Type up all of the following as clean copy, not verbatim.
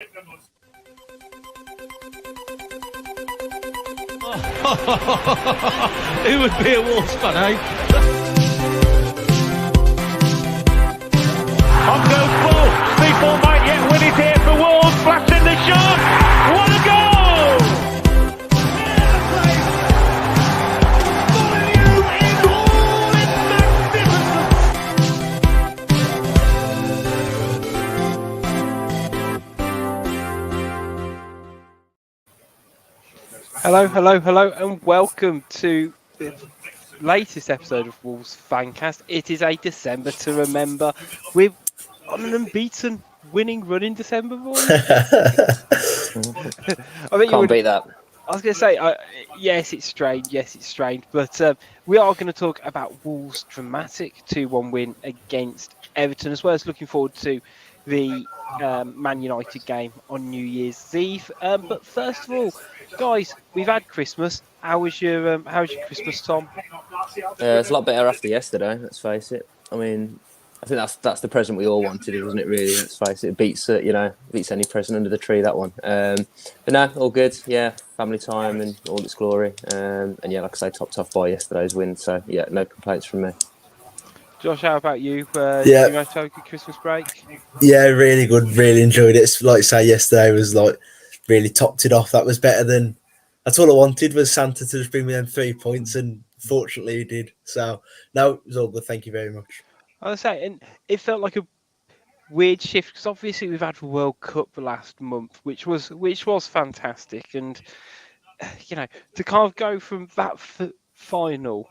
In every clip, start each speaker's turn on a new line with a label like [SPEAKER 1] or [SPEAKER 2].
[SPEAKER 1] Who would be a Wolves fan, eh?
[SPEAKER 2] On goes ball. People might yet win it here for Wolves. Flash in the shot. What a goal! Following you in all its
[SPEAKER 3] Hello, and welcome to the latest episode of Wolves Fancast. It is a December to remember. We're on an unbeaten winning run in December, boys.
[SPEAKER 4] Can't beat that.
[SPEAKER 3] I was going to say, yes, it's strange, but we are going to talk about Wolves' dramatic 2-1 win against Everton, as well as looking forward to the Man United game on New Year's Eve. But first of all, guys, we've had Christmas. How was your Christmas, Tom?
[SPEAKER 4] It's a lot better after yesterday. Let's face it. I mean, I think that's the present we all wanted, isn't it? Really, let's face it. It beats any present under the tree. That one. But no, all good. Yeah, family time and all its glory. And yeah, like I say, topped off by yesterday's win. So yeah, no complaints from me.
[SPEAKER 3] Josh, how about you? Did you manage to have a good Christmas break?
[SPEAKER 5] Yeah, really good. Really enjoyed it. It's like I say, yesterday was like really topped it off. That was better than. That's all I wanted was Santa to just bring me them 3 points, and fortunately he did. So no, it was all good. Thank you very much.
[SPEAKER 3] I was saying, and it felt like a weird shift because obviously we've had the World Cup last month, which was fantastic, and to kind of go from that final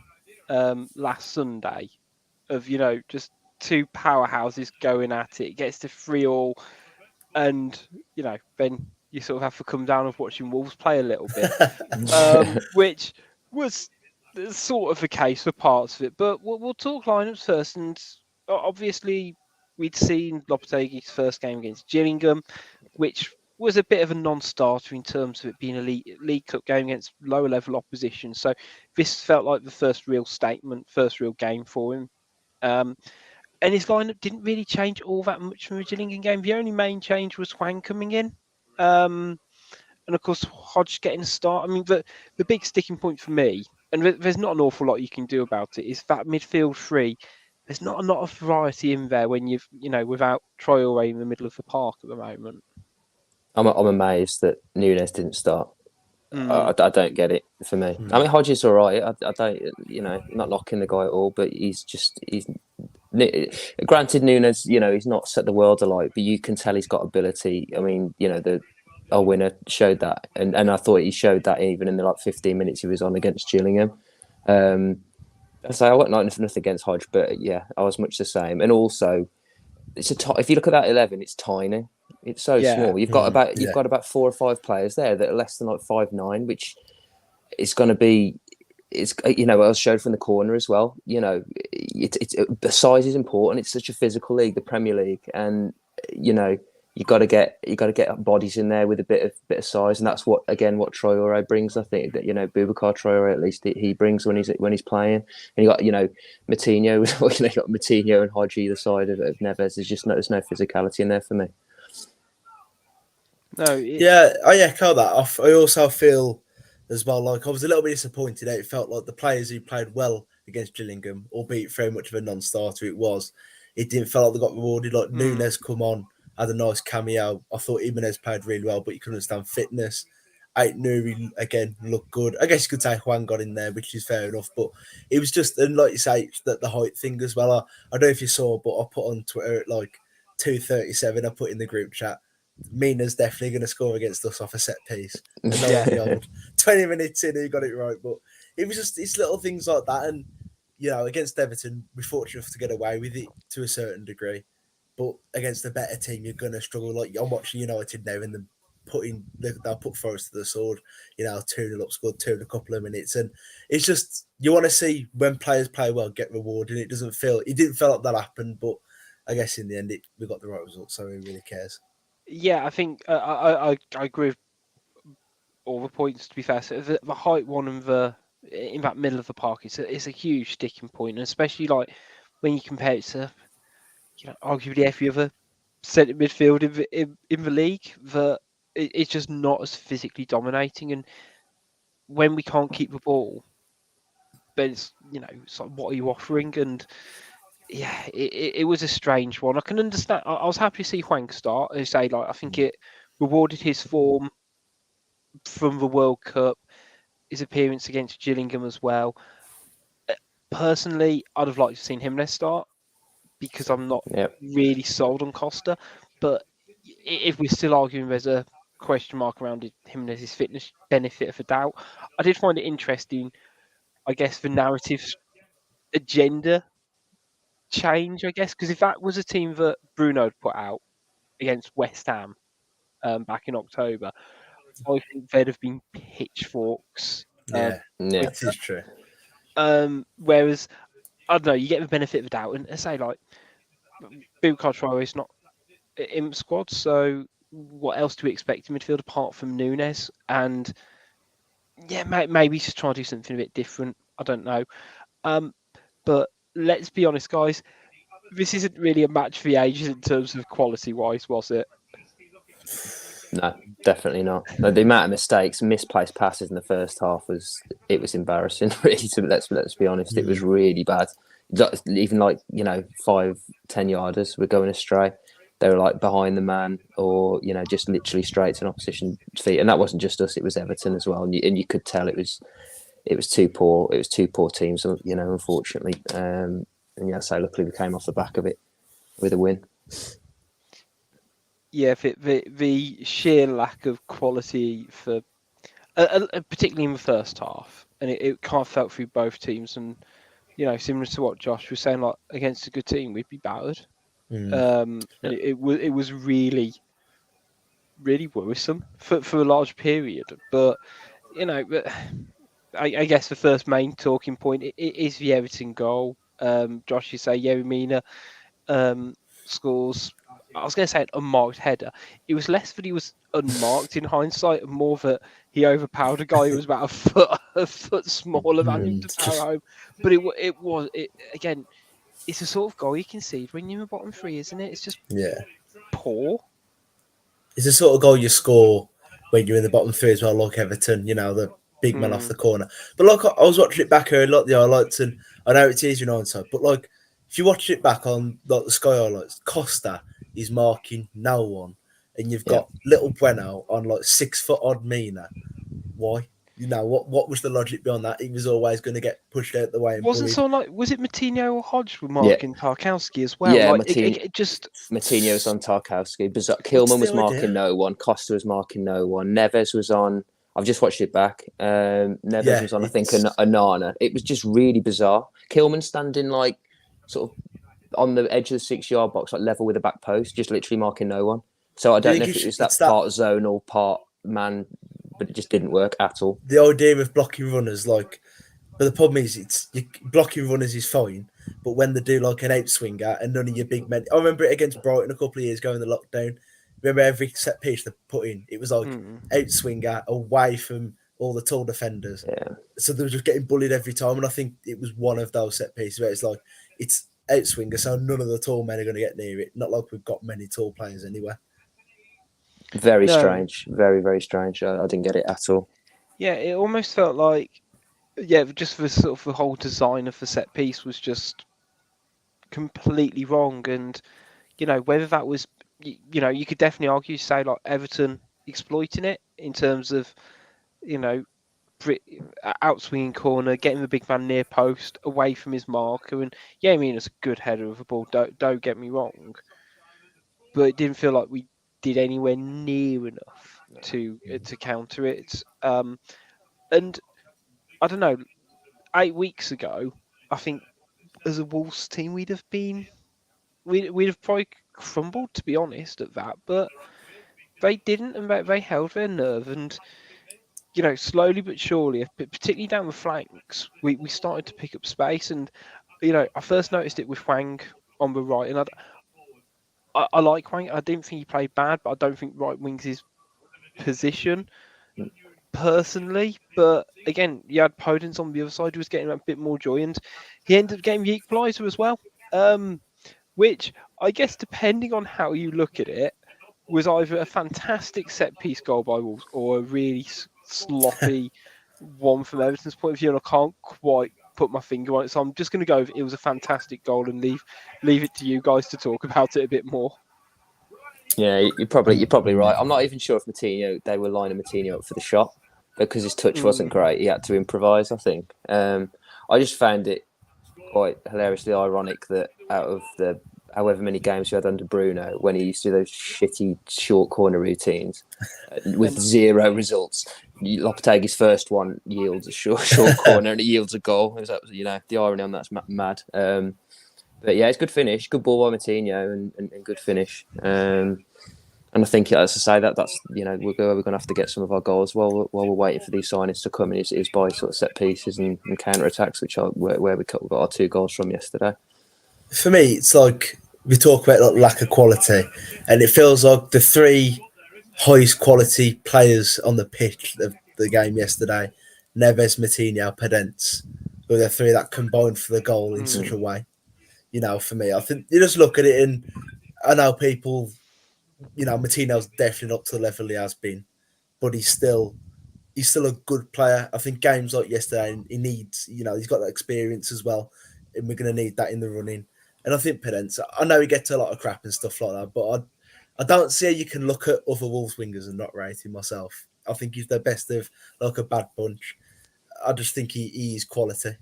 [SPEAKER 3] last Sunday of just two powerhouses going at it, gets to 3-3, and then you sort of have to come down of watching Wolves play a little bit, which was sort of the case for parts of it. But we'll talk lineups first, and obviously we'd seen Lopetegui's first game against Gillingham, which was a bit of a non-starter in terms of it being a League Cup game against lower level opposition. So this felt like the first real statement, first real game for him. And his lineup didn't really change all that much from the Gillingham game. The only main change was Hwang coming in. And of course, Hodge getting a start. I mean, the big sticking point for me, and there's not an awful lot you can do about it, is that midfield three. There's not a lot of variety in there when you've, without Traoré in the middle of the park at the moment.
[SPEAKER 4] I'm Amazed that Nunes didn't start. I don't get it for me. I mean, Hodge is all right. I don't, not knocking the guy at all, but he's granted Nunes, he's not set the world alight, but you can tell he's got ability. I mean, our winner showed that, and I thought he showed that even in the 15 minutes he was on against Gillingham. So I went nothing against Hodge, but yeah, I was much the same. And also, if you look at that 11, it's tiny. It's so small. You've got about 4 or 5 players there that are less than 5'9", which is going to be. It's I was showed from the corner as well. The size is important. It's such a physical league, the Premier League, and you got to get bodies in there with a bit of size, and that's what Traoré brings. I think that Boubacar Traoré, at least he brings when he's playing. And you got Moutinho, you got Moutinho and Hodge either side of Neves. There's no physicality in there for me.
[SPEAKER 3] No,
[SPEAKER 5] I echo that. I also feel as well, like I was a little bit disappointed. It felt like the players who played well against Gillingham, albeit very much of a non-starter, it didn't feel like they got rewarded. Like Nunes come on, had a nice cameo. I thought Jimenez played really well, but you couldn't understand fitness. Ait-Nouri again looked good. I guess you could say Hwang got in there, which is fair enough. But it was just, and like you say, that the height thing as well. I don't know if you saw, but I put on Twitter at 2:37. I put in the group chat, Mina's definitely going to score against us off a set piece. And the old 20 minutes in, he got it right. But it was just, it's little things like that. And, against Everton, we're fortunate enough to get away with it to a certain degree. But against a better team, you're going to struggle. Like, I'm watching United now and they'll put Forest to the sword, 2-0 up, scored 2 in a couple of minutes. And it's just, you want to see when players play well, get rewarded. It didn't feel like that happened. But I guess in the end, we got the right result. So who really cares?
[SPEAKER 3] Yeah, I think I agree with all the points, to be fair. So the height one and in that middle of the park is a huge sticking point, and especially when you compare it to arguably every other centre midfield in the league that it's just not as physically dominating. And when we can't keep the ball, then it's it's like, what are you offering? And yeah, it was a strange one. I can understand. I was happy to see Huang start. As I say, like I think it rewarded his form from the World Cup, his appearance against Gillingham as well. Personally, I'd have liked to have seen Jimenez start because I'm not really sold on Costa. But if we're still arguing there's a question mark around Jimenez's fitness, benefit of a doubt, I did find it interesting. I guess the narrative agenda change, I guess, because if that was a team that Bruno had put out against West Ham back in October, I think there'd have been pitchforks.
[SPEAKER 5] Yeah, it is true.
[SPEAKER 3] Whereas, I don't know, you get the benefit of the doubt, and say like, Bukayo Traore is not in the squad, so what else do we expect in midfield apart from Nunes? And yeah, maybe just try and do something a bit different. I don't know. But let's be honest, guys. This isn't really a match for the ages in terms of quality-wise, was it?
[SPEAKER 4] No, definitely not. No, the amount of mistakes, misplaced passes in the first half was embarrassing. Really, let's be honest, it was really bad. Even 5-10 yarders were going astray. They were like behind the man, or just literally straight to an opposition feet. And that wasn't just us; it was Everton as well. And you could tell it was too poor. It was two poor teams, unfortunately. So luckily we came off the back of it with a win.
[SPEAKER 3] Yeah, the sheer lack of quality for, particularly in the first half, and it kind of felt through both teams. And similar to what Josh was saying, like against a good team, we'd be battered. And it was really, really worrisome for a large period. But I guess the first main talking point is the Everton goal. Josh, you say Yerry Mina scores. I was going to say an unmarked header. It was less that he was unmarked in hindsight, and more that he overpowered a guy who was about a foot smaller than him to power home. But again, it's the sort of goal you concede when you're in the bottom three, isn't it? It's just poor.
[SPEAKER 5] It's the sort of goal you score when you're in the bottom three as well, like Everton, the big man off the corner. But like I was watching it back earlier, like the highlights, and I know it's easier in hindsight, but like if you watch it back on like the Sky highlights, Costa is marking no one, and you've got little Bueno on like 6 foot odd Mina. Why? What was the logic behind that? He was always going to get pushed out the way. And
[SPEAKER 3] wasn't so like, was it Matinho or Hodge were marking Tarkowski as well?
[SPEAKER 4] Yeah,
[SPEAKER 3] like, Matinho
[SPEAKER 4] was on Tarkowski. Kilman was marking no one. Costa was marking no one. Neves was on. I've just watched it back. Neves was on, I think, Anana. It was just really bizarre. Kilman standing like sort of on the edge of the 6-yard box, like level with the back post, just literally marking no one. So I don't know if it was that part zone or part man, but it just didn't work at all.
[SPEAKER 5] The idea of blocking runners, but the problem is blocking runners is fine, but when they do like an outswinger and none of your big men, I remember it against Brighton a couple of years ago in the lockdown. Remember every set piece they put in, it was like outswinger away from all the tall defenders.
[SPEAKER 4] Yeah.
[SPEAKER 5] So they were just getting bullied every time, and I think it was one of those set pieces where it's like it's outswinger, so none of the tall men are going to get near it. Not like we've got many tall players anyway.
[SPEAKER 4] Very strange. Very, very strange. I didn't get it at all.
[SPEAKER 3] Yeah, it almost felt like, just the sort of the whole design of the set piece was just completely wrong. And, whether that was, you could definitely argue, say, like Everton exploiting it in terms of, outswinging corner, getting the big man near post, away from his marker. And, it's a good header of the ball, don't get me wrong. But it didn't feel like we did anywhere near enough to counter it. And I don't know, 8 weeks ago, I think as a Wolves team we'd have probably crumbled, to be honest, at that. But they didn't, and they held their nerve. And slowly but surely, particularly down the flanks, we started to pick up space. And I first noticed it with Huang on the right, and I like Huang. I didn't think he played bad, but I don't think right wing's his position personally. But again, you had Podence on the other side who was getting a bit more joy, and he ended up getting the equaliser as well, which I guess depending on how you look at it, was either a fantastic set piece goal by Wolves or a really sloppy one from Everton's point of view, and I can't quite put my finger on it. So I'm just going to go. It was a fantastic goal, and leave it to you guys to talk about it a bit more.
[SPEAKER 4] Yeah, you're probably right. I'm not even sure if they were lining Moutinho up for the shot because his touch wasn't great. He had to improvise, I think. I just found it quite hilariously ironic that out of the however many games we had under Bruno, when he used to do those shitty short corner routines with zero results, Lopetegui's first one yields a short corner and it yields a goal. The irony on that's mad. But yeah, it's good finish, good ball by Moutinho, and good finish. And I think, as I say, that's we're going to have to get some of our goals while we're waiting for these signings to come in. Is by sort of set pieces and counter attacks, which are where we got our 2 goals from yesterday.
[SPEAKER 5] For me, it's like we talk about lack of quality, and it feels like the 3 highest quality players on the pitch of the game yesterday, Neves, Moutinho, Pedence, were the 3 that combined for the goal in such a way. For me, I think you just look at it, and I know people, Moutinho's definitely not to the level he has been, but he's still a good player. I think games like yesterday, he needs, he's got that experience as well, and we're going to need that in the running. And I think Pedence, I know he gets a lot of crap and stuff like that, but I don't see how you can look at other Wolves wingers and not rate him myself. I think he's the best of like a bad bunch. I just think he is quality,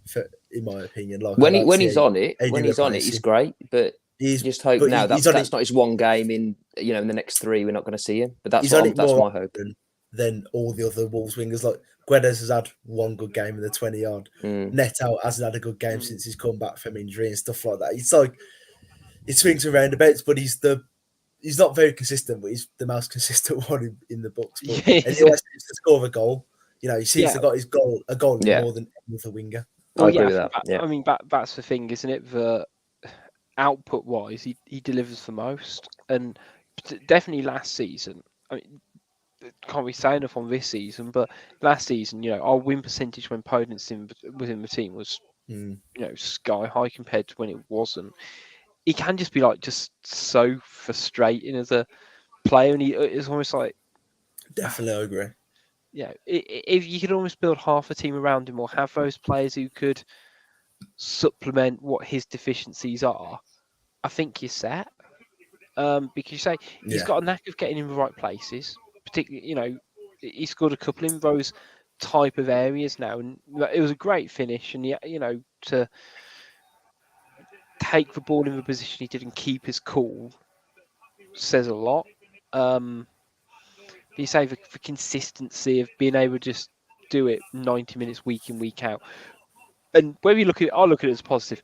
[SPEAKER 5] in my opinion. Like
[SPEAKER 4] when he's on it, he's great. But you just hope now that's not his one game in in the next 3 we're not going to see him. But that's my hope.
[SPEAKER 5] Than all the other Wolves wingers, like Guedes has had 1 good game in the 20-yard. Neto hasn't had a good game since he's come back from injury and stuff like that. It's like it swings and roundabouts, but he's not very consistent, but he's the most consistent one in the books. But, and he always seems to score a goal. He seems to have got a goal more than any other winger.
[SPEAKER 3] Well,
[SPEAKER 4] I agree with that.
[SPEAKER 3] I mean, that's the thing, isn't it? The output-wise, he delivers the most, and definitely last season. I mean, can't be saying enough on this season, but last season, our win percentage when Podence within the team was, sky high compared to when it wasn't. He can just be just so frustrating as a player, and it's almost like
[SPEAKER 5] definitely I agree.
[SPEAKER 3] Yeah, if you could almost build half a team around him, or have those players who could supplement what his deficiencies are, I think you're set. Because you say he's got a knack of getting in the right places. Particularly, he scored a couple in those type of areas now, and it was a great finish. And to take the ball in the position he did and keep his cool says a lot. You say the consistency of being able to just do it 90 minutes week in, week out. And whether you look at it, I look at it as positive.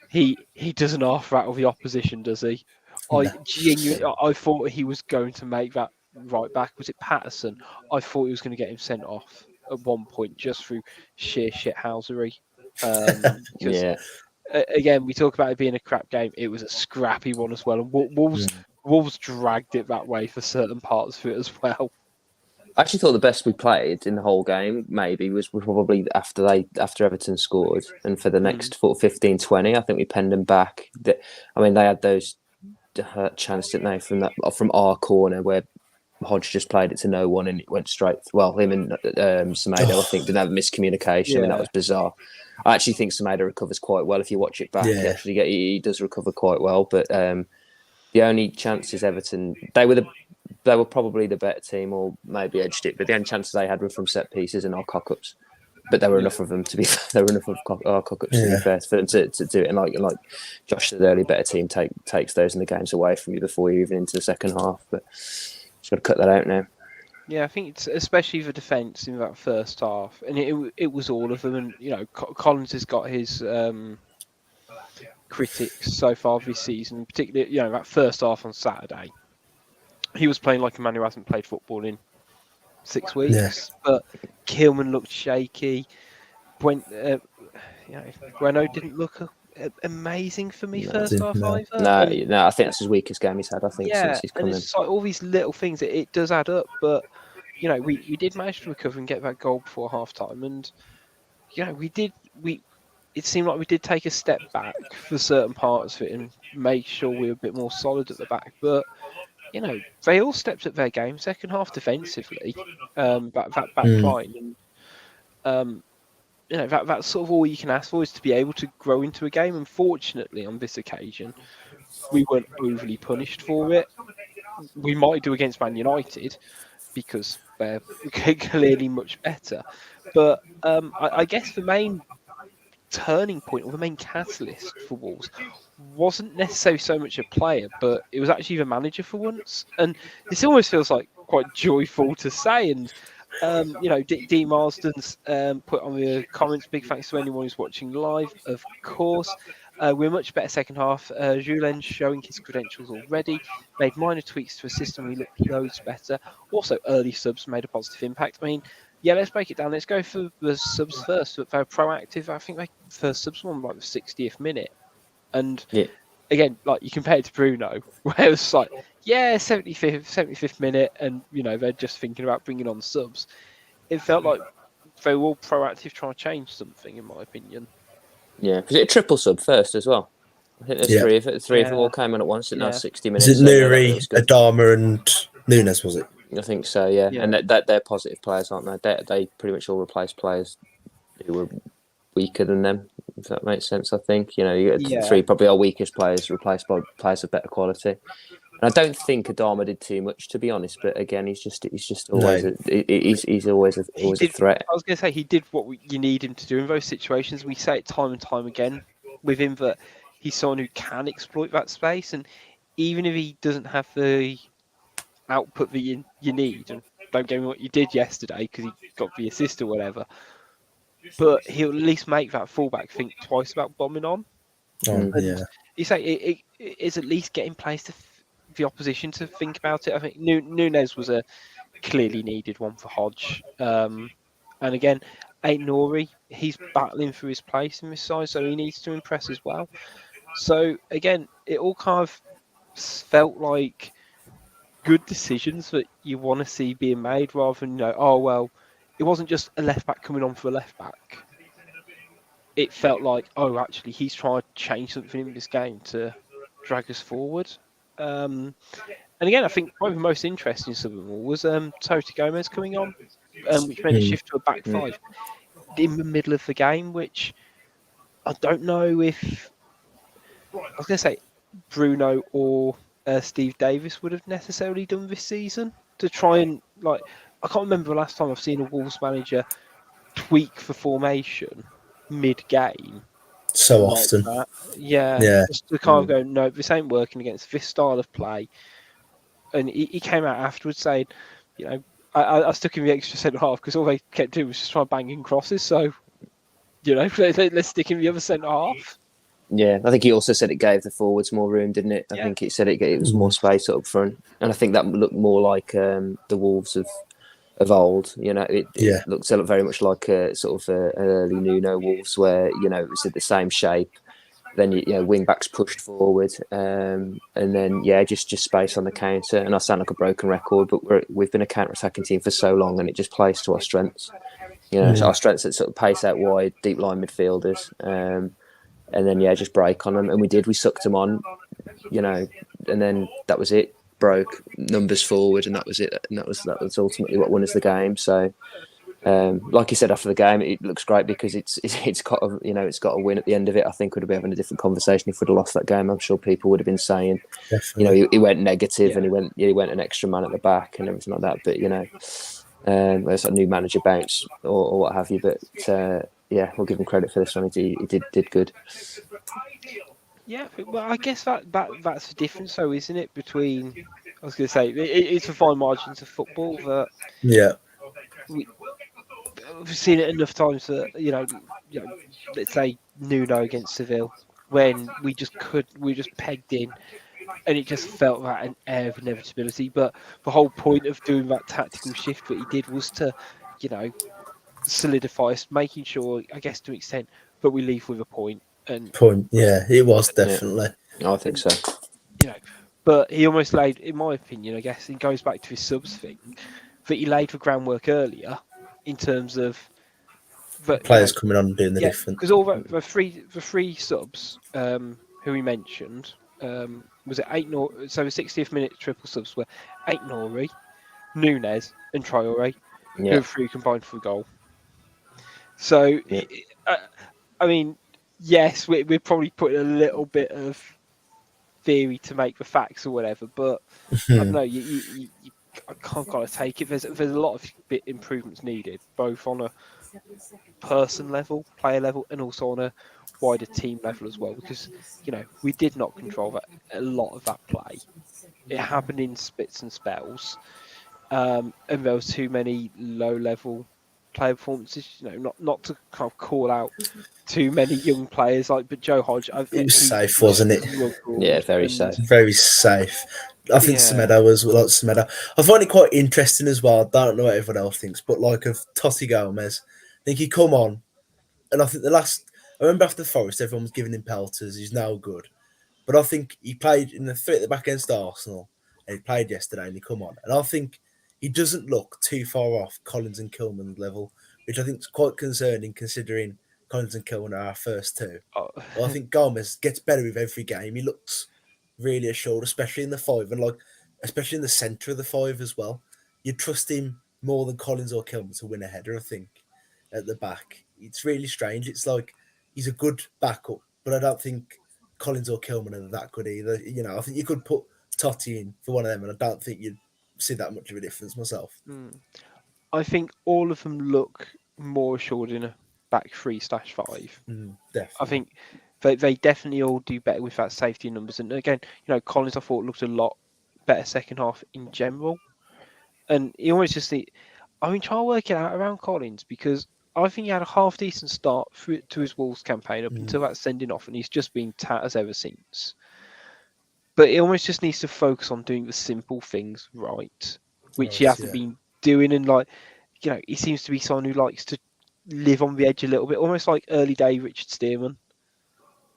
[SPEAKER 3] He doesn't half rattle the opposition, does he? I thought he was going to make that right back. Was it Patterson? I thought he was going to get him sent off at one point just through sheer shithousery. Again, we talk about it being a crap game. It was a scrappy one as well. And Wolves dragged it that way for certain parts of it as well.
[SPEAKER 4] I actually thought the best we played in the whole game maybe was probably after Everton scored, and for the next 15-20, I think we penned them back. They had those chance, didn't they, from our corner where Hodge just played it to no one and it went straight. Him and Semedo, I think, didn't have miscommunication. I mean, that was bizarre. I actually think Semedo recovers quite well if you watch it back. Yeah. He does recover quite well, but the only chances Everton, they were probably the better team, or maybe edged it, but the only chances they had were from set pieces and our cock-ups. But there were enough of them to be fair. There were enough of our cock-ups to be fair for them to do it. And like Josh said earlier, better team takes those in the games away from you before you're even into the second half. But just got to cut that out now.
[SPEAKER 3] Yeah, I think it's especially the defence in that first half, and it was all of them. And Collins has got his critics so far this season, particularly that first half on Saturday. He was playing like a man who hasn't played football in 6 weeks, but Kilman looked shaky. Bueno didn't look amazing for me first half either.
[SPEAKER 4] No, I think that's his weakest game he's had. I think since he's come in.
[SPEAKER 3] It's like all these little things. It does add up, but we did manage to recover and get that goal before half time, and we it seemed like we did take a step back for certain parts of it and make sure we were a bit more solid at the back. But they all stepped up their game second half defensively, back line, and that's sort of all you can ask for, is to be able to grow into a game. Unfortunately, on this occasion, we weren't overly punished for it. We might do against Man United because they're clearly much better. But I guess the main turning point or the main catalyst for Wolves wasn't necessarily so much a player, but it was actually the manager for once. And this almost feels like quite joyful to say. And D Marsden's put on the comments, big thanks to anyone who's watching live, of course. We're much better second half. Julen's showing his credentials already. Made minor tweaks to a system. We look loads better. Also, early subs made a positive impact. I mean, yeah, let's break it down. Let's go for the subs first. They're proactive. I think they first subs were on like the 60th minute. And again, like you compare it to Bruno, where it was like, 75th minute, and they're just thinking about bringing on subs. It felt like they were all proactive, trying to change something, in my opinion.
[SPEAKER 4] Yeah, was it a triple sub first as well? I think there's three of them all came on at once. Now 60 minutes.
[SPEAKER 5] Is it Nuri, Adama, and Nunes? Was it?
[SPEAKER 4] I think so. Yeah. And they're positive players, aren't they? They pretty much all replace players who were weaker than them. If that makes sense, I think you get three probably our weakest players replaced by players of better quality. And I don't think Adama did too much, to be honest. But again, he's just always he's always a threat.
[SPEAKER 3] I was going to say he did what you need him to do in those situations. We say it time and time again with him that he's someone who can exploit that space, and even if he doesn't have the output that you need, and don't get me what you did yesterday because he got the assist or whatever, but he'll at least make that fullback think twice about bombing on. You say it is at least getting place to the opposition to think about it. I think Nunes was a clearly needed one for Hodge, and again, Nuri, he's battling for his place in this side, so he needs to impress as well. So again, it all kind of felt like good decisions that you want to see being made, rather than it wasn't just a left back coming on for a left back. It felt like, actually, he's trying to change something in this game to drag us forward. And again, I think probably the most interesting of them all was Toti Gomez coming on, which made a shift to a back five in the middle of the game, which I don't know if I was going to say Bruno or Steve Davis would have necessarily done this season to try and I can't remember the last time I've seen a Wolves manager tweak the formation mid-game.
[SPEAKER 5] So often.
[SPEAKER 3] Just to kind of go, no, this ain't working against this style of play. And he came out afterwards saying, I stuck in the extra centre half because all they kept doing was just try banging crosses. So, let's stick in the other centre half.
[SPEAKER 4] Yeah, I think he also said it gave the forwards more room, didn't it? I think it said it was more space up front, and I think that looked more like the Wolves of old. It looked very much like a sort of an early Nuno Wolves, where it was at the same shape. Then wing backs pushed forward, and then just space on the counter. And I sound like a broken record, but we've been a counter-attacking team for so long, and it just plays to our strengths. So our strengths at sort of pace out wide, deep line midfielders. And then just break on them, and we did. We sucked them on, and then that was it. Broke numbers forward, and that was it. And that was ultimately what won us the game. So, like you said after the game, it looks great because it's got a win at the end of it. I think we'd be having a different conversation if we'd have lost that game. I'm sure people would have been saying, he went negative and he went an extra man at the back and everything like that. But there's a new manager bounce or what have you. But we'll give him credit for this one. He did good.
[SPEAKER 3] Yeah, well, I guess that's the difference, though, isn't it? Between, I was going to say, it's a fine margins of football that we've seen it enough times that let's say Nuno against Seville, when we just pegged in, and it just felt that an air of inevitability. But the whole point of doing that tactical shift that he did was to, solidify us, making sure, I guess to an extent, that we leave with a point.
[SPEAKER 5] It was definitely.
[SPEAKER 4] I think so.
[SPEAKER 3] But he almost laid, in my opinion, I guess it goes back to his subs thing, that he laid the groundwork earlier in terms of but
[SPEAKER 5] Players coming on and doing the difference.
[SPEAKER 3] because all the three subs who we mentioned was it 8-0? So the 60th minute triple subs were 8-Nori, Nunes, and Traore, who were 3 combined for a goal. So, I mean, yes, we're probably putting a little bit of theory to make the facts or whatever, but I don't know. You I can't gotta take it. There's a lot of bit improvements needed, both on a person level, player level, and also on a wider team level as well. Because we did not control a lot of that play. It happened in spits and spells, and there was too many low level player performances. Not to kind of call out too many young players but Joe Hodge.
[SPEAKER 5] It was safe, wasn't it?
[SPEAKER 4] Yeah, very safe.
[SPEAKER 5] Very safe. I think Semedo was like Semedo. I find it quite interesting as well. I don't know what everyone else thinks, but like of Totti Gomez, I think he come on, and I think I remember after Forest, everyone was giving him pelters. He's now good, but I think he played in the 3 at the back against Arsenal, and he played yesterday, and he come on, and I think he doesn't look too far off Collins and Kilman's level, which I think is quite concerning considering Collins and Kilman are our first 2.
[SPEAKER 3] Oh.
[SPEAKER 5] Well, I think Gomez gets better with every game. He looks really assured, especially in the 5, and especially in the centre of the 5 as well. You trust him more than Collins or Kilman to win a header, I think, at the back. It's really strange. It's like he's a good backup, but I don't think Collins or Kilman are that good either. I think you could put Totti in for one of them, and I don't think you'd see that much of a difference myself.
[SPEAKER 3] I think all of them look more assured in a back 3/5.
[SPEAKER 5] Definitely.
[SPEAKER 3] I think they definitely all do better with that safety numbers. And again, Collins I thought looked a lot better second half in general. And he almost just try to work it out around Collins, because I think he had a half decent start to his Wolves campaign up until that sending off, and he's just been tatters ever since. But he almost just needs to focus on doing the simple things right, which he hasn't been doing. And he seems to be someone who likes to live on the edge a little bit, almost like early day Richard Stearman,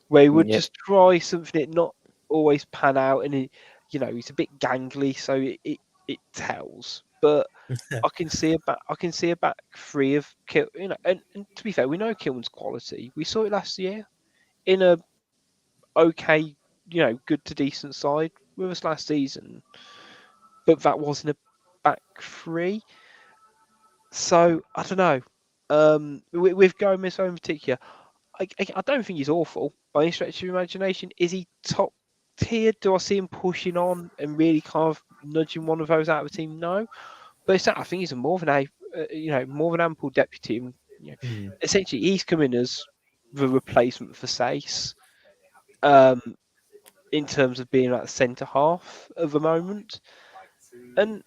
[SPEAKER 3] where he would just try something that not always pan out, and he's a bit gangly, so it tells. But I can see a back 3 of and to be fair, we know Kilman's quality. We saw it last year in a okay, good to decent side with us last season, but that wasn't a back 3. So I don't know. With Gomez in particular, I don't think he's awful by any stretch of your imagination. Is he top tier? Do I see him pushing on and really kind of nudging one of those out of the team? No, but I think he's more of an ample deputy. And, essentially, he's coming as the replacement for Sace, in terms of being like centre half at the moment. And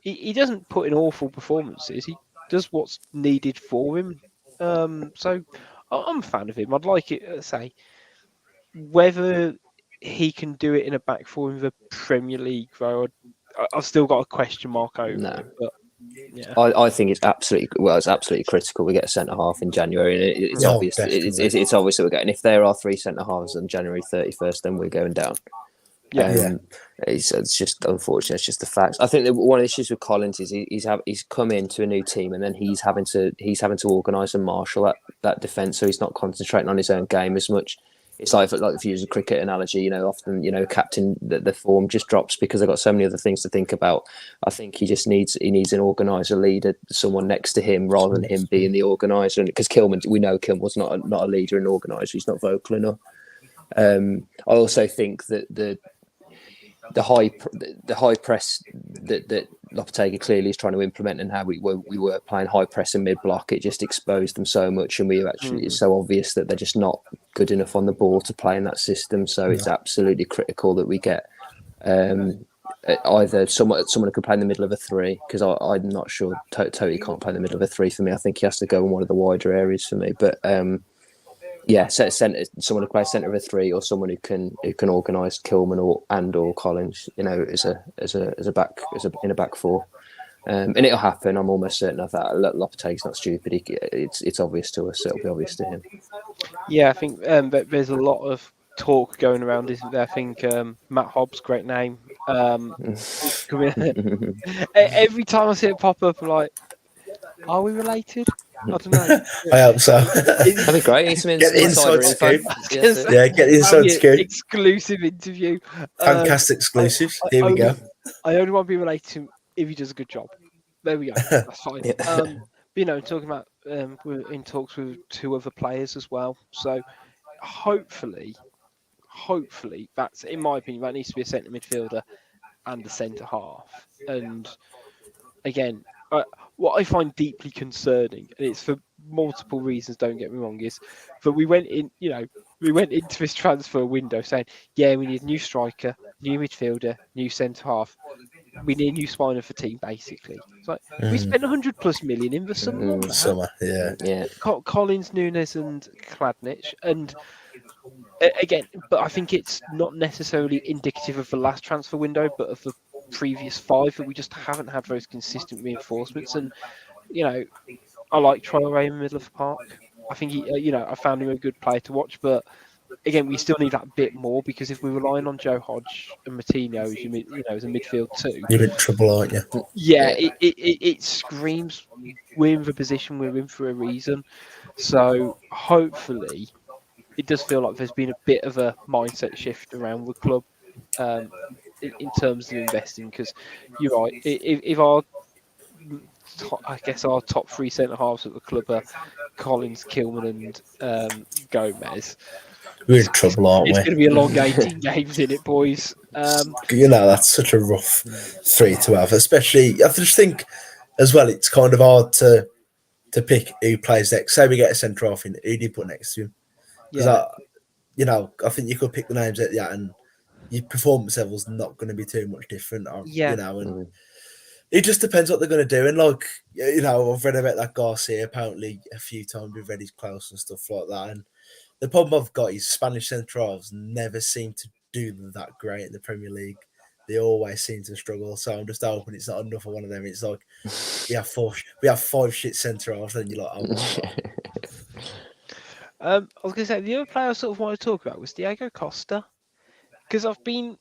[SPEAKER 3] he doesn't put in awful performances. He does what's needed for him. So I'm a fan of him. I'd like it to say whether he can do it in a back 4 in the Premier League, though. I've still got a question mark over it. But yeah,
[SPEAKER 4] I think it's absolutely critical we get a centre half in January, and it's obvious. It's obvious that we're getting. If there are 3 centre halves on January 31st, then we're going down. It's just unfortunate. It's just the facts. I think that one of the issues with Collins is he's come into a new team, and then he's having to organise and marshal that defence, so he's not concentrating on his own game as much. It's like if you use a cricket analogy, often captain the form just drops because they've got so many other things to think about. I think he needs an organiser, leader, someone next to him rather than him being the organiser. Because we know Kilman's not a leader and organiser. He's not vocal enough. I also think that the high press that Lopetegui clearly is trying to implement, and how we were playing high press and mid block, it just exposed them so much, and it's so obvious that they're just not good enough on the ball to play in that system. So it's absolutely critical that we get either someone who can play in the middle of a 3, because I'm not sure Totti can't play in the middle of a 3 for me. I think he has to go in one of the wider areas for me, but. Someone who plays centre of a 3, or someone who can organise Kilman or Collins, as a back 4, and it'll happen. I'm almost certain of that. Lopetegui's not stupid. It's obvious to us. It'll be obvious to him.
[SPEAKER 3] Yeah, I think there's a lot of talk going around, isn't there? I think Matt Hobbs, great name. Every time I see it pop up, I'm like, Are we related? I don't know.
[SPEAKER 5] I hope so.
[SPEAKER 4] That'd be great. It's some
[SPEAKER 5] Get the
[SPEAKER 4] insider
[SPEAKER 5] inside
[SPEAKER 4] info.
[SPEAKER 5] scoop.
[SPEAKER 4] Yes,
[SPEAKER 5] Yeah, get the inside scoop.
[SPEAKER 3] Exclusive interview.
[SPEAKER 5] Fantastic exclusives. Here we go.
[SPEAKER 3] I only want to be related to him if he does a good job. There we go. That's fine.
[SPEAKER 4] Yeah.
[SPEAKER 3] Talking about we're in talks with 2 other players as well. So hopefully, that's, in my opinion, that needs to be a centre midfielder and a centre half. And again, what I find deeply concerning, and it's for multiple reasons, don't get me wrong, is that we went into this transfer window saying, yeah, we need a new striker, new midfielder, new centre half. We need a new spine of the team, basically. It's like we spent 100+ million in the summer.
[SPEAKER 4] Yeah.
[SPEAKER 3] Collins, Nunes, and Kladnic, and again, but I think it's not necessarily indicative of the last transfer window, but of the previous 5 that we just haven't had those consistent reinforcements. And I like Traore in the middle of the park. I think I found him a good player to watch, but again, we still need that bit more, because if we're relying on Joe Hodge and Martinho as a midfield too,
[SPEAKER 5] you're in trouble, aren't you?
[SPEAKER 3] Yeah, it screams we're in the position we're in for a reason. So hopefully, it does feel like there's been a bit of a mindset shift around the club in terms of investing. Because you're right, if our top 3 centre halves at the club are Collins, Kilman, and Gomez,
[SPEAKER 5] We're in trouble, aren't we?
[SPEAKER 3] It's going to be a long 18 games in it, boys.
[SPEAKER 5] That's such a rough 3 to have, especially. I just think as well, it's kind of hard to pick who plays next. Say we get a centre half in, who do you put next to him? Because I think you could pick the names and your performance level's not going to be too much different. And it just depends what they're going to do. And I've read about that Garcia apparently a few times. We've read his close and stuff like that. And the problem I've got is Spanish centre halves never seem to do that great in the Premier League. They always seem to struggle. So I'm just hoping it's not enough for one of them. It's like we have 5 shit centre halves, and you're like, oh.
[SPEAKER 3] I was going to say, the other player I sort of wanted to talk about was Diego Costa, because I've been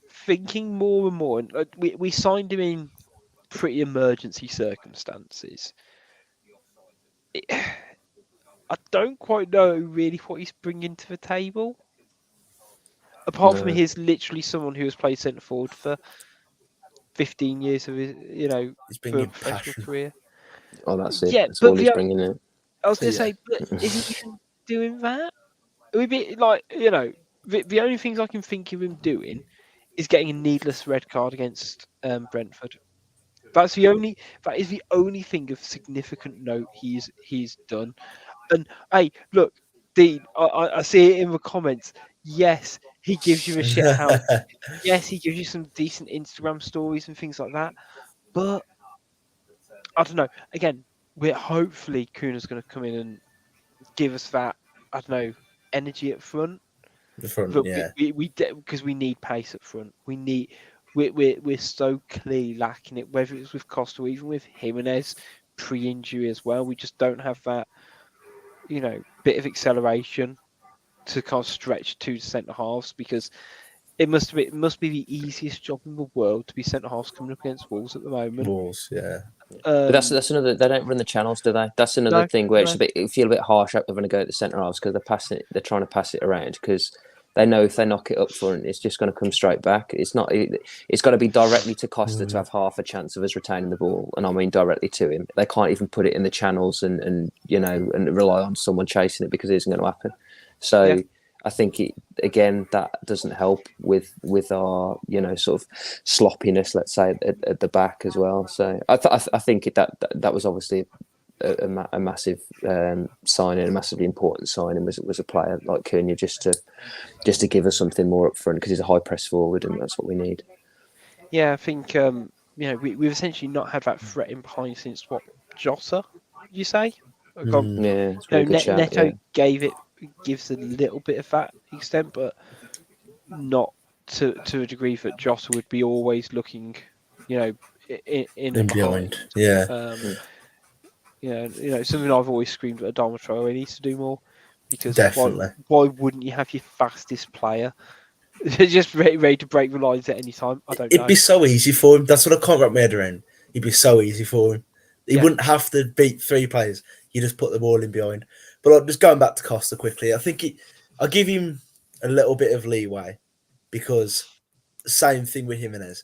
[SPEAKER 3] thinking more and more, and we signed him in pretty emergency circumstances. I don't quite know really what he's bringing to the table, apart from he's literally someone who has played centre forward for 15 years of his, professional career.
[SPEAKER 4] Oh, that's it.
[SPEAKER 3] Yeah,
[SPEAKER 4] that's
[SPEAKER 3] but
[SPEAKER 4] all he's bringing in.
[SPEAKER 3] I was going to say, but is he even doing that? It would be like, the only things I can think of him doing is getting a needless red card against Brentford. That is the only thing of significant note he's done. And hey, look, Dean, I see it in the comments. Yes, he gives you a shit house. Yes, he gives you some decent Instagram stories and things like that. But I don't know. Again, hopefully Cunha's going to come in and give us that, I don't know, energy up front.
[SPEAKER 5] The front,
[SPEAKER 3] but
[SPEAKER 5] yeah.
[SPEAKER 3] Because we need pace up front. We're so clearly lacking it, whether it's with Costa or even with Jimenez pre-injury as well. We just don't have that, bit of acceleration to kind of stretch 2 centre halves, because it must be the easiest job in the world to be centre halves coming up against Wolves at the moment.
[SPEAKER 5] Wolves, yeah.
[SPEAKER 4] But that's another. They don't run the channels, do they? That's another thing where it feel a bit harsh having to go at the centre halves, because they're trying to pass it around, because they know if they knock it up front, it's just going to come straight back. It's not. It's got to be directly to Costa to have half a chance of us retaining the ball, and I mean directly to him. They can't even put it in the channels and rely on someone chasing it, because it isn't going to happen. So. Yeah. I think that doesn't help with our sort of sloppiness, let's say, at the back as well. So I think that was obviously a massive signing, a massively important signing was a player like Cunha, just to give us something more up front, because he's a high press forward and that's what we need.
[SPEAKER 3] Yeah, I think we've essentially not had that threat in behind since what, Jota? You say?
[SPEAKER 4] Yeah, it's a good shout,
[SPEAKER 3] Neto gives a little bit of that extent, but not to a degree that Jota would be always looking, in
[SPEAKER 5] behind. Yeah.
[SPEAKER 3] Something I've always screamed at Adama Traore needs to do more, because why wouldn't you have your fastest player just ready to break the lines at any time? I don't know.
[SPEAKER 5] It'd be so easy for him. That's what I can't wrap my head around. It'd be so easy for him. He wouldn't have to beat 3 players. You just put the ball in behind. But like, just going back to Costa quickly, I think I'll give him a little bit of leeway because same thing with Jimenez.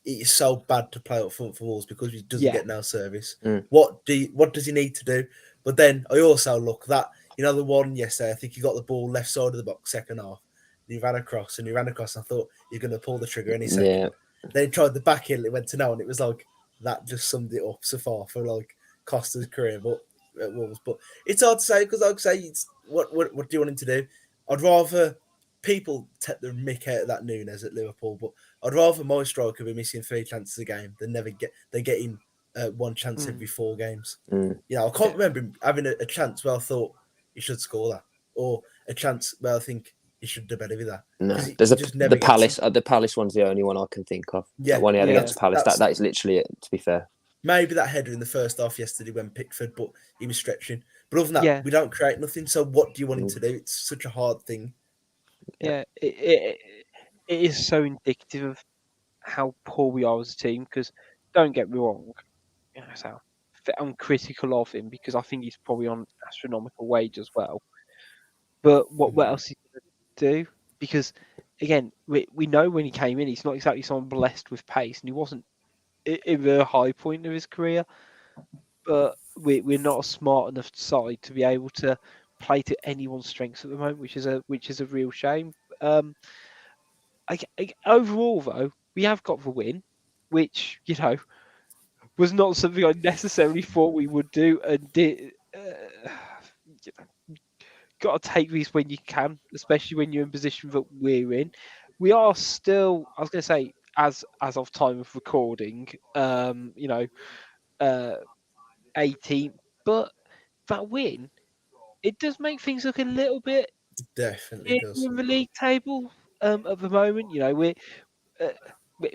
[SPEAKER 5] It's so bad to play up front for Wolves because he doesn't get no service. What does he need to do? But then I also look that the one yesterday. I think he got the ball left side of the box second half. He ran across. And I thought you're going to pull the trigger any second.
[SPEAKER 4] Yeah.
[SPEAKER 5] Then he tried the back heel. It went to no, and it was like that. Just summed it up so far for like Costa's career, but at Wolves. But it's hard to say because I'd say it's what do you want him to do? I'd rather people take the mick out of that Nunes at Liverpool, but I'd rather my striker be missing 3 chances a game than never getting 1 chance every 4 games. I can't remember him having a chance where I thought he should score that, or a chance where I think he should do better with that.
[SPEAKER 4] No, there's the Palace. The Palace one's the only one I can think of.
[SPEAKER 5] Yeah,
[SPEAKER 4] the one he had against Palace. That is literally it. To be fair,
[SPEAKER 5] maybe that header in the first half yesterday when Pickford, but he was stretching. But other than that, we don't create nothing. So what do you want him to do? It's such a hard thing.
[SPEAKER 3] Yeah, it is so indicative of how poor we are as a team. Because don't get me wrong, I'm critical of him because I think he's probably on astronomical wage as well. But what else is he going to do? Because again, we know when he came in, he's not exactly someone blessed with pace, and he wasn't in the high point of his career. But we're not a smart enough side to be able to play to anyone's strengths at the moment, which is a real shame. Overall, though, we have got the win, which was not something I necessarily thought we would do, and did. Got to take these when you can, especially when you're in position that we're in. We are still, I was going to say, as of time of recording, 18th, but that win, it does make things look a little bit
[SPEAKER 5] definitely does
[SPEAKER 3] in the league table at the moment. We're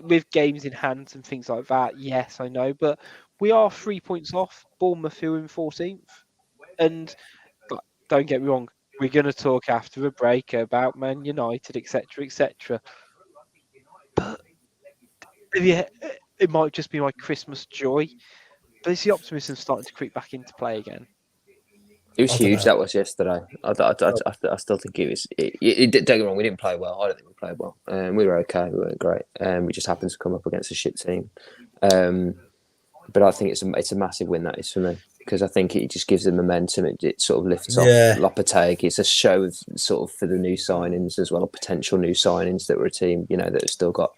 [SPEAKER 3] with games in hand and things like that. Yes, I know, but we are 3 points off Bournemouth, who are in 14th, and don't get me wrong, we're going to talk after the break about Man United, etc., etc. But yeah, it might just be my Christmas joy. But it's the optimism starting to creep back into play again.
[SPEAKER 4] It was huge. That was yesterday. I still think it was. Don't get me wrong. We didn't play well. I don't think we played well. We were okay. We weren't great. We just happened to come up against a shit team. But I think it's a massive win, that is, for me, because I think it just gives them momentum. It sort of lifts off Lopetegui. It's a show of sort of for the new signings as well, potential new signings that were a team that have still got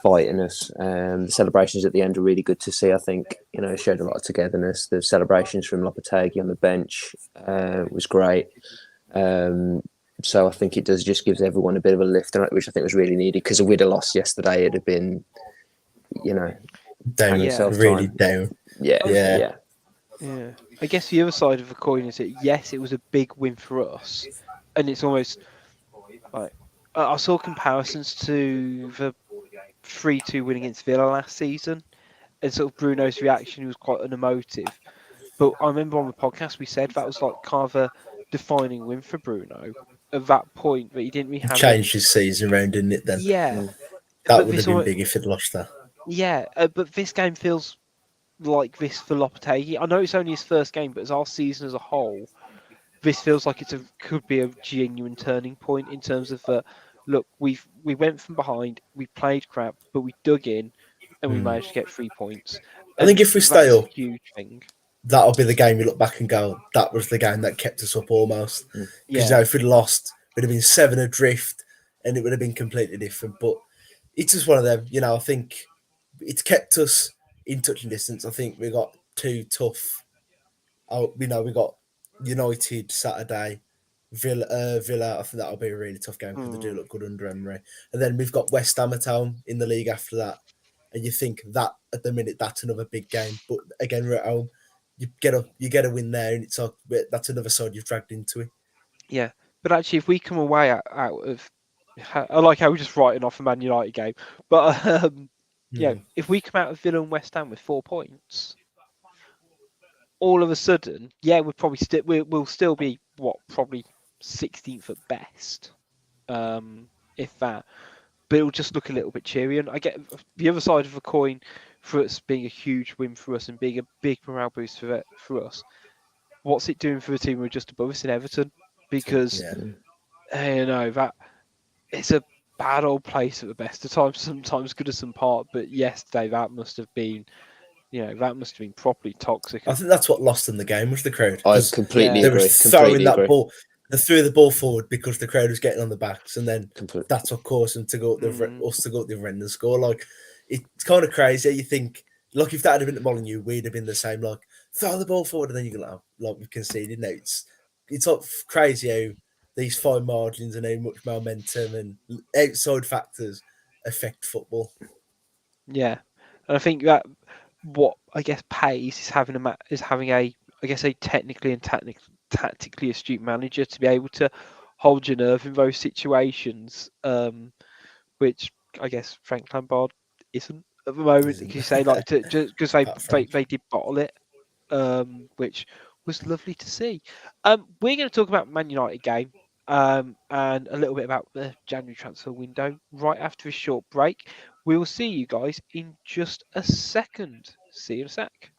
[SPEAKER 4] fight in us. The celebrations at the end are really good to see. I think it showed a lot of togetherness. The celebrations from Lopetegui on the bench was great. So I think it does just gives everyone a bit of a lift, which I think was really needed, because if we'd have lost yesterday, it'd have been
[SPEAKER 5] down, really down.
[SPEAKER 3] Yeah. I guess the other side of the coin is that yes, it was a big win for us, and it's almost like I saw comparisons to the 3-2 win against Villa last season, and sort of Bruno's reaction was quite unemotive. But I remember on the podcast we said that was like kind of a defining win for Bruno at that point, but he didn't really have
[SPEAKER 5] changed his season around, didn't it? Then that would have been big if he'd lost that.
[SPEAKER 3] Yeah, but this game feels like this for Lopetegui. I know it's only his first game, but as our season as a whole, this feels like could be a genuine turning point in terms of look, we went from behind, we played crap, but we dug in, and we managed to get 3 points.
[SPEAKER 5] I think if we stay up,
[SPEAKER 3] a huge thing.
[SPEAKER 5] That'll be the game you look back and go, that was the game that kept us up almost. Because if we'd lost, we'd have been 7 adrift, and it would have been completely different. But it's just one of them, I think it's kept us in touching distance. I think we got 2 tough. We got United Saturday, Villa. I think that'll be a really tough game because they do look good under Emery. And then we've got West Ham at home in the league after that. And you think that at the minute that's another big game. But again, we're at home. You get a win there, and it's like that's another side you've dragged into it.
[SPEAKER 3] Yeah, but actually, if we come away out of, I like how we're just writing off a Man United game, but if we come out of Villa and West Ham with 4 points, all of a sudden, we'll probably we'll still be probably 16th at best, if that. But it'll just look a little bit cheery. And I get the other side of the coin for us being a huge win for us and being a big morale boost for us. What's it doing for the team who are just above us in Everton? Because that it's a bad old place at the best of times, sometimes good as some part. But yesterday that must have been, properly toxic.
[SPEAKER 5] I think that's what lost them the game was the crowd.
[SPEAKER 4] I
[SPEAKER 5] 'Cause
[SPEAKER 4] completely
[SPEAKER 5] they
[SPEAKER 4] agree.
[SPEAKER 5] were throwing
[SPEAKER 4] Completely
[SPEAKER 5] that
[SPEAKER 4] agree.
[SPEAKER 5] ball. They threw the ball forward because the crowd was getting on the backs, and then
[SPEAKER 4] Completely.
[SPEAKER 5] that's what caused them to go up us to go up the other end and score. Like it's kind of crazy. You think, like, if that had been at Molineux, we'd have been the same. Like, throw the ball forward, and then you go, like we've conceded. No, it's like crazy how these fine margins and how much momentum and outside factors affect football.
[SPEAKER 3] Yeah, and I think that what I guess pays is having a technically and tactically astute manager to be able to hold your nerve in those situations, which I guess Frank Lampard isn't at the moment.
[SPEAKER 5] Isn't.
[SPEAKER 3] You say like to just because
[SPEAKER 5] Apart from-
[SPEAKER 3] they did bottle it, which was lovely to see. We're going to talk about Man United game. And a little bit about the January transfer window right after a short break. We will see you guys in just a second. See you in a sec.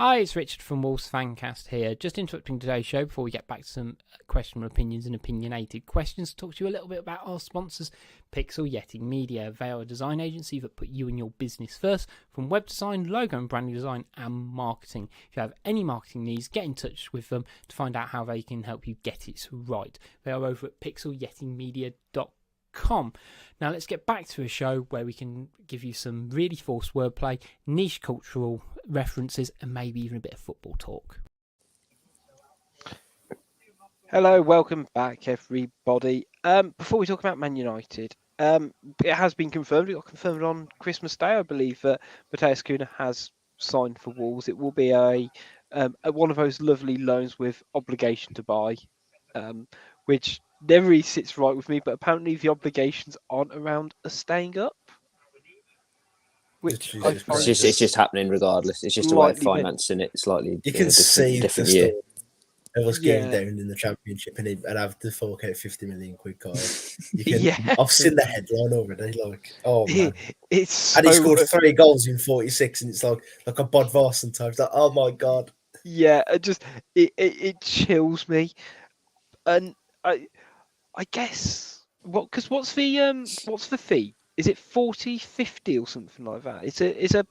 [SPEAKER 6] Hi, it's Richard from Wolves Fancast here. Just interrupting today's show before we get back to some questionable opinions and opinionated questions. Talk to you a little bit about our sponsors, Pixel Yeti Media. They are a design agency that put you and your business first, from web design, logo and branding design, and marketing. If you have any marketing needs, get in touch with them to find out how they can help you get it right. They are over at pixelyetimedia.com. Now let's get back to a show where we can give you some really forced wordplay, niche cultural references, and maybe even a bit of football talk.
[SPEAKER 3] Hello, welcome back, everybody. Before we talk about Man United, it has been confirmed. It got confirmed on Christmas Day, I believe, that Matheus Cunha has signed for Wolves. It will be a one of those lovely loans with obligation to buy, which never really sits right with me. But apparently, the obligations aren't around a staying up, which I find
[SPEAKER 4] It's just happening regardless. It's just a way of
[SPEAKER 3] slightly
[SPEAKER 4] financing it slightly.
[SPEAKER 5] You can see the
[SPEAKER 4] different year.
[SPEAKER 5] story of us getting
[SPEAKER 3] Yeah.
[SPEAKER 5] down in the championship and have to fork out 50 million quid card. You can,
[SPEAKER 3] Yeah.
[SPEAKER 5] I've seen the headline already. Like, oh man,
[SPEAKER 3] it's
[SPEAKER 5] and he
[SPEAKER 3] so-
[SPEAKER 5] scored 3 goals in 46, and it's like a Bodvarsson type. Like, oh my god.
[SPEAKER 3] Yeah, it chills me, and I guess what's the fee? Is it 40, 50 or something like that?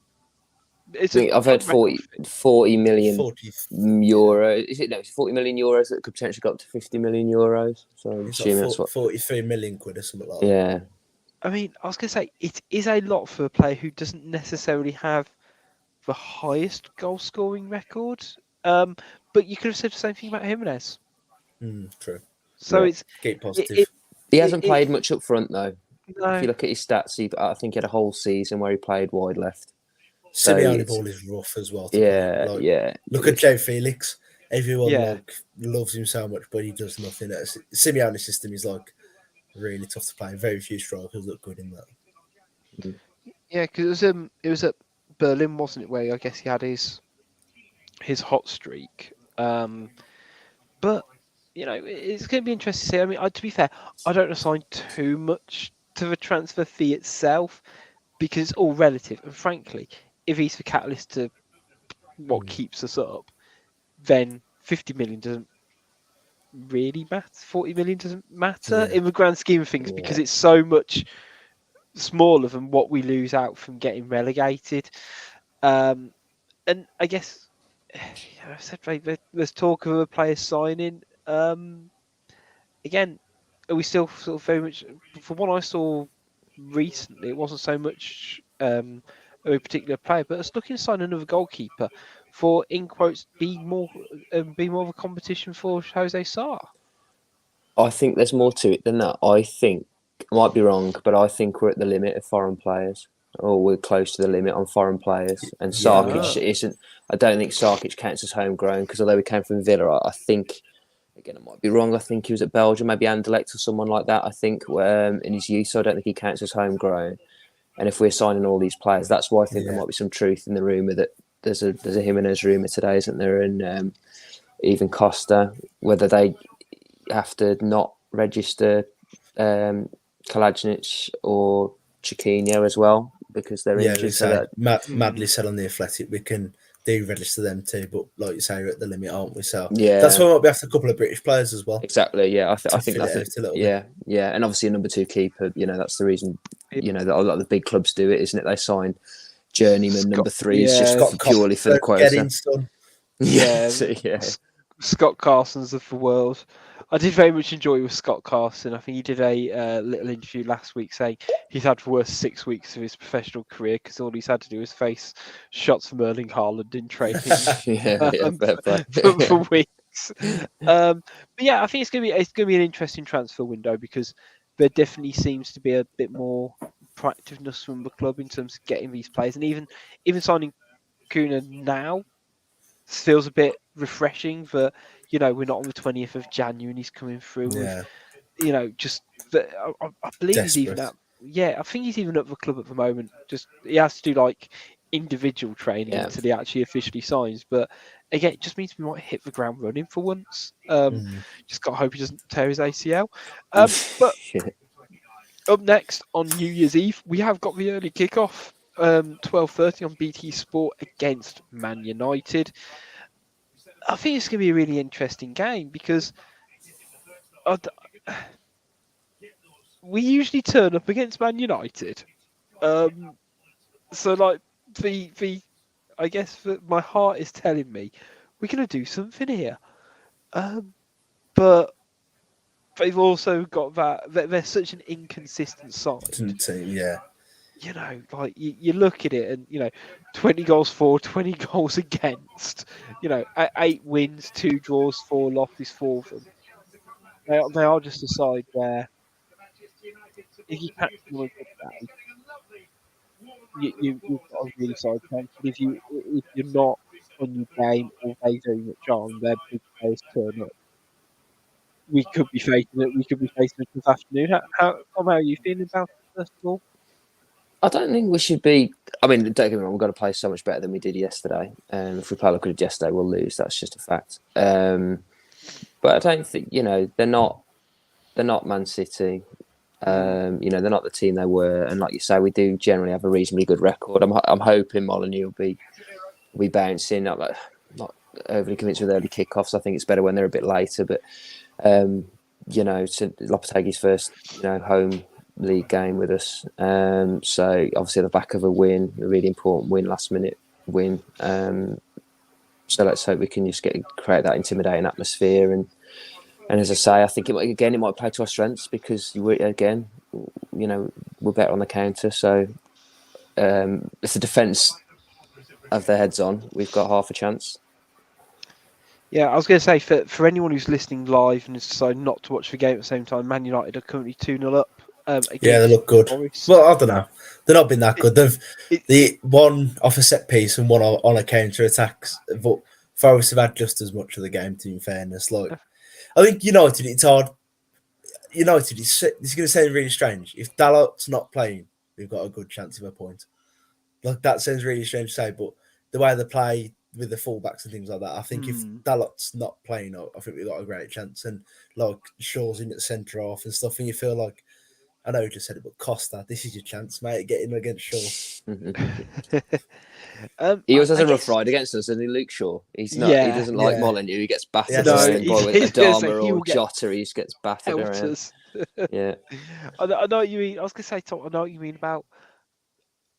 [SPEAKER 4] I've heard 40 million
[SPEAKER 5] 40.
[SPEAKER 4] euros. Is it? No, it's 40 million euros that could potentially go up to 50 million euros. So I'm
[SPEAKER 5] It's
[SPEAKER 4] assuming
[SPEAKER 5] like
[SPEAKER 4] that's what.
[SPEAKER 5] 43 million quid or something like that.
[SPEAKER 4] Yeah.
[SPEAKER 3] I mean, I was going to say it is a lot for a player who doesn't necessarily have the highest goal scoring record. But you could have said the same thing about Jimenez.
[SPEAKER 5] True.
[SPEAKER 3] So
[SPEAKER 4] Yeah.
[SPEAKER 3] it's
[SPEAKER 5] Keep positive.
[SPEAKER 4] He hasn't played much up front though.
[SPEAKER 3] no.
[SPEAKER 4] If you look at his stats, I think he had a whole season where he played wide left.
[SPEAKER 5] Simeone
[SPEAKER 4] it's-
[SPEAKER 5] ball is rough as well. To
[SPEAKER 4] Yeah,
[SPEAKER 5] play. Like,
[SPEAKER 4] yeah.
[SPEAKER 5] Look at Joe Felix. Everyone
[SPEAKER 3] Yeah.
[SPEAKER 5] loves him so much, but he does nothing. Simeone's system is really tough to play. Very few strikers look good in that.
[SPEAKER 3] Yeah, because it was at Berlin, wasn't it? Where I guess he had his hot streak. But it's going to be interesting to see. I mean, to be fair, I don't assign too much to the transfer fee itself because it's all relative. And frankly, if he's the catalyst to what keeps us up, then 50 million doesn't really matter. 40 million doesn't matter in the grand scheme of things because it's so much smaller than what we lose out from getting relegated. And I guess I said there's talk of a player signing. Again, are we still sort of very much? From what I saw recently, it wasn't so much a particular player, but it's looking to sign another goalkeeper for, in quotes, be more of a competition for Jose Sarr.
[SPEAKER 4] I think there's more to it than that. I think I might be wrong, but I think we're at the limit of foreign players, or we're close to the limit on foreign players. And Sarkic isn't. I don't think Sarkic counts as homegrown because although he came from Villa, I think. Again, I might be wrong. I think he was at Belgium, maybe Anderlecht or someone like that. I think in his youth, so I don't think he counts as homegrown. And if we're signing all these players, that's why I think there might be some truth in the rumour that there's a Jimenez rumour today, isn't there? And even Costa, whether they have to not register Kalajnic or Cunha as well because they're
[SPEAKER 5] Yeah,
[SPEAKER 4] injured.
[SPEAKER 5] we
[SPEAKER 4] So
[SPEAKER 5] say
[SPEAKER 4] that
[SPEAKER 5] Madly said on the Athletic we can do register them too, but like you say, we're at the limit, aren't we? So that's why we might be after a couple of British players as well.
[SPEAKER 4] exactly. Yeah, I
[SPEAKER 5] To
[SPEAKER 4] think
[SPEAKER 5] fill
[SPEAKER 4] that's
[SPEAKER 5] it out a little bit.
[SPEAKER 4] yeah, and obviously a number 2 keeper. That's the reason. That a lot of the big clubs do it, isn't it? They sign journeyman number 3s just
[SPEAKER 5] Scott
[SPEAKER 4] purely for the quota.
[SPEAKER 5] Getting son.
[SPEAKER 3] Yeah,
[SPEAKER 4] yeah.
[SPEAKER 3] Scott Carson's of the world. I did very much enjoy with Scott Carson. I think he did a little interview last week saying he's had the worst 6 weeks of his professional career because all he's had to do is face shots from Erling Haaland in training for weeks. But yeah, I think it's gonna be an interesting transfer window because there definitely seems to be a bit more proactiveness from the club in terms of getting these players, and even signing Cunha now feels a bit refreshing that we're not on the 20th of January and he's coming through with just that. I believe he's even
[SPEAKER 5] Desperate.
[SPEAKER 3] I think he's even at the club at the moment. Just he has to do like individual training until he actually officially signs. But again, it just means we might hit the ground running for once. Just got to hope he doesn't tear his ACL. But up next on New Year's Eve, we have got the early kickoff. 12:30 on BT Sport against Man United. I think it's going to be a really interesting game because we usually turn up against Man United. So like I guess my heart is telling me we're going to do something here. But they've also got that they're such an inconsistent side.
[SPEAKER 5] Yeah.
[SPEAKER 3] Like you look at it and 20 goals for, 20 goals against. 8 wins, 2 draws, 4 losses for them. They are just a side where if you catch them on a good day, you've got a really solid chance. But if you're not on your game or they very much on, their big players turn up. We could be facing it. We could be facing it this afternoon. How are you feeling about it, first of all?
[SPEAKER 4] I don't think we should be. I mean, don't get me wrong. We've got to play so much better than we did yesterday. If we play like we did yesterday, we'll lose. That's just a fact. But I don't think they're not Man City. They're not the team they were. And like you say, we do generally have a reasonably good record. I'm hoping Molineux will be bouncing. Not overly convinced with early kickoffs. I think it's better when they're a bit later. But Lopetegui's first home league game with us. So obviously the back of a win, a really important win, last minute win. So let's hope we can just create that intimidating atmosphere. And as I say, I think it might play to our strengths because we're better on the counter. So if the defence have their heads on, we've got half a chance.
[SPEAKER 3] Yeah, I was going to say for anyone who's listening live and has decided not to watch the game at the same time, Man United are currently 2-0 up.
[SPEAKER 5] Yeah, they look good.
[SPEAKER 3] Forest.
[SPEAKER 5] Well, I don't know. They've not been that good. The one off a set piece and one on a counter attacks. But Forest have had just as much of the game. To be fairness, I think United, it's hard. United, it's going to sound really strange. If Dalot's not playing, we've got a good chance of a point. That sounds really strange to say, but the way they play with the fullbacks and things like that, I think if Dalot's not playing, I think we've got a great chance. And Shaw's in at the centre half and stuff, and you feel like, I know you just said it, but Costa, this is your chance, mate. Get in against Shaw.
[SPEAKER 4] He always has a rough ride against us, isn't he, Luke Shaw? He's not. He doesn't like Molineux. He gets battered around by Adama or Jota. He just gets battered around. Yeah,
[SPEAKER 3] I know what you mean. I was going to say, Tom, I know what you mean about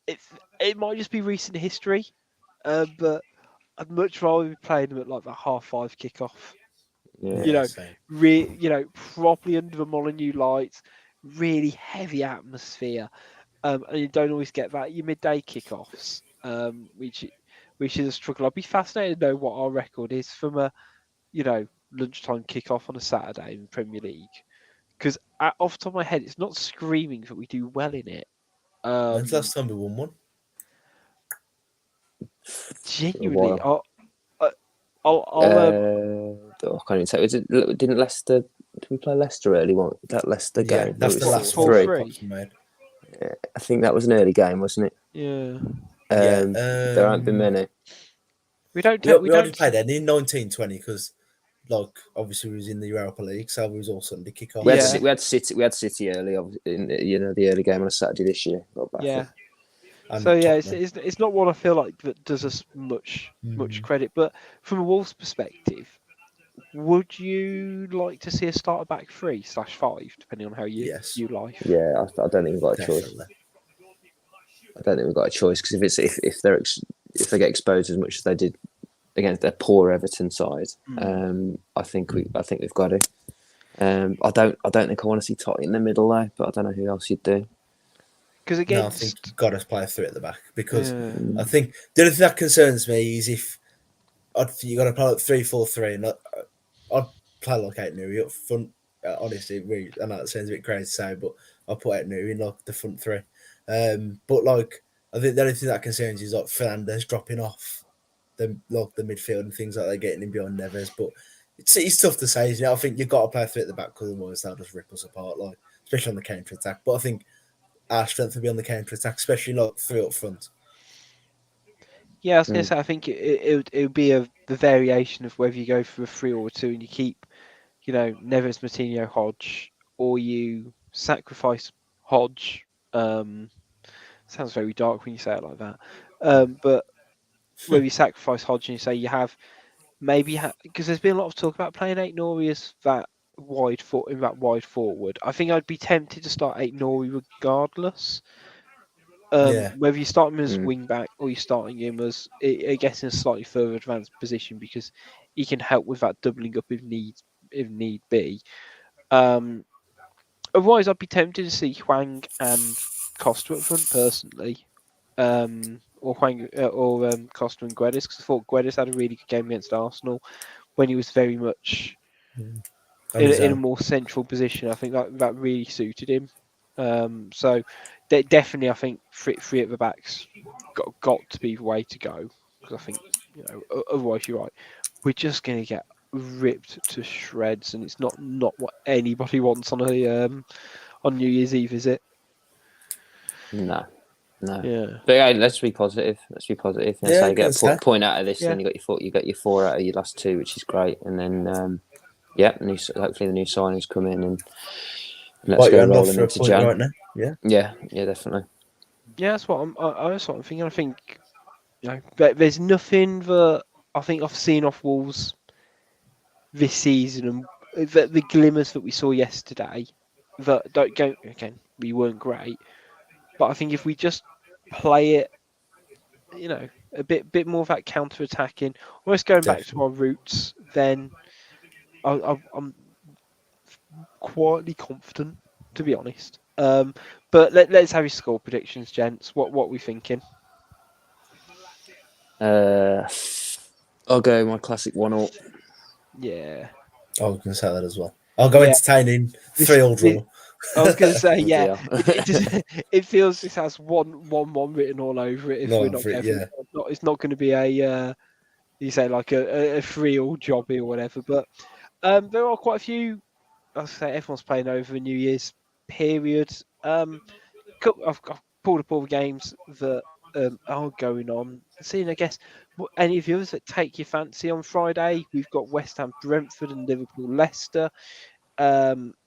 [SPEAKER 3] it. It might just be recent history, but I'd much rather be playing them at like the 5:30 kickoff. Properly under the Molineux lights. Really heavy atmosphere, and you don't always get that your midday kickoffs, which is a struggle. I'd be fascinated to know what our record is from a lunchtime kickoff on a Saturday in the Premier League, because off the top of my head, it's not screaming that we do well in it.
[SPEAKER 5] When's the last time we won one?
[SPEAKER 3] Genuinely,
[SPEAKER 4] I can't even say. Didn't Leicester? Did we play Leicester early? That Leicester game?
[SPEAKER 5] Yeah, that's the last
[SPEAKER 3] 4-3.
[SPEAKER 4] Yeah, I think that was an early game, wasn't it?
[SPEAKER 3] Yeah.
[SPEAKER 4] There aren't been many.
[SPEAKER 3] We don't.
[SPEAKER 5] We only played any in 1920 because like obviously we was in the Europa League, so we was all Sunday kick off.
[SPEAKER 4] We had,
[SPEAKER 3] Yeah.
[SPEAKER 4] we had City early in the early game on a Saturday this year. Got back
[SPEAKER 3] Yeah.
[SPEAKER 5] And
[SPEAKER 3] So yeah,
[SPEAKER 5] Tottenham.
[SPEAKER 3] it's not what I feel like that does us much credit. But from a Wolves perspective, would you like to see a starter back 3/5, depending on how
[SPEAKER 5] Yes.
[SPEAKER 3] you like?
[SPEAKER 4] Yeah, I don't think we've got a choice.
[SPEAKER 5] Definitely.
[SPEAKER 4] I don't think we've got a choice because if they get exposed as much as they did against their poor Everton side, I think we've got it. I don't think I want to see Totti in the middle though, but I don't know who else you'd do.
[SPEAKER 3] Because
[SPEAKER 5] No, I think you've got to play 3 at the back because I think the only thing that concerns me is if you got to play like 3-4-3, and I'd play like Ait-Nouri up front. Honestly, really, I know it sounds a bit crazy to say, but I'll put Ait-Nouri in like the front 3. But like I think the only thing that concerns is like Fernandes dropping off the midfield and things like that, getting him beyond Neves. But it's tough to say. I think you've got to play 3 at the back because otherwise they'll just rip us apart, like especially on the counter attack. But I think our strength will be on the counter attack, especially like 3 up front.
[SPEAKER 3] Yeah, I was going to say, I think it would be the variation of whether you go for a 3 or a 2 and you keep, Neves, Martinho, Hodge, or you sacrifice Hodge. Sounds very dark when you say it like that. But whether you sacrifice Hodge and you say you have because there's been a lot of talk about playing Ait-Nouri as that wide forward. I think I'd be tempted to start Ait-Nouri regardless. Whether you start him as wing back or you're starting him as, I guess, in a slightly further advanced position because he can help with that doubling up if need be. Otherwise, I'd be tempted to see Hwang and Costa up front personally, or Costa and Guedes, because I thought Guedes had a really good game against Arsenal when he was very much in a more central position. I think that really suited him. So definitely, I think three at the backs got to be the way to go, because I think otherwise you're right, we're just going to get ripped to shreds, and it's not what anybody wants on New Year's Eve, is it?
[SPEAKER 4] No.
[SPEAKER 3] Yeah.
[SPEAKER 4] But yeah, let's be positive.
[SPEAKER 5] Yeah,
[SPEAKER 4] you get a point out of this,
[SPEAKER 3] Yeah.
[SPEAKER 4] then you got your 4 out of your last 2, which is great. And then hopefully the new signings come in and let's go rolling into Jan.
[SPEAKER 5] Right now.
[SPEAKER 4] Yeah, definitely.
[SPEAKER 3] Yeah, that's what I'm thinking. I think there's nothing that I think I've seen off Wolves this season, and the glimmers that we saw yesterday that don't go again. We weren't great, but I think if we just play it, a bit more of that counter attacking, almost going back to our roots, then I'm quietly confident, to be honest. But let's have your score predictions, gents. What are we thinking?
[SPEAKER 4] I'll go my classic 1-0.
[SPEAKER 3] Yeah.
[SPEAKER 5] I was going to say that as well. I'll go entertaining 3-all draw.
[SPEAKER 3] I was going to say, yeah.
[SPEAKER 4] Yeah.
[SPEAKER 3] It feels this has 1-1 written all over it. If we're not careful, it's not going to be a you say like a 3-all jobby or whatever. But there are quite a few. I say everyone's playing over the New Year's period. I've pulled up all the games that are going on. Seeing, I guess, any of the others that take your fancy on Friday. We've got West Ham, Brentford, and Liverpool, Leicester.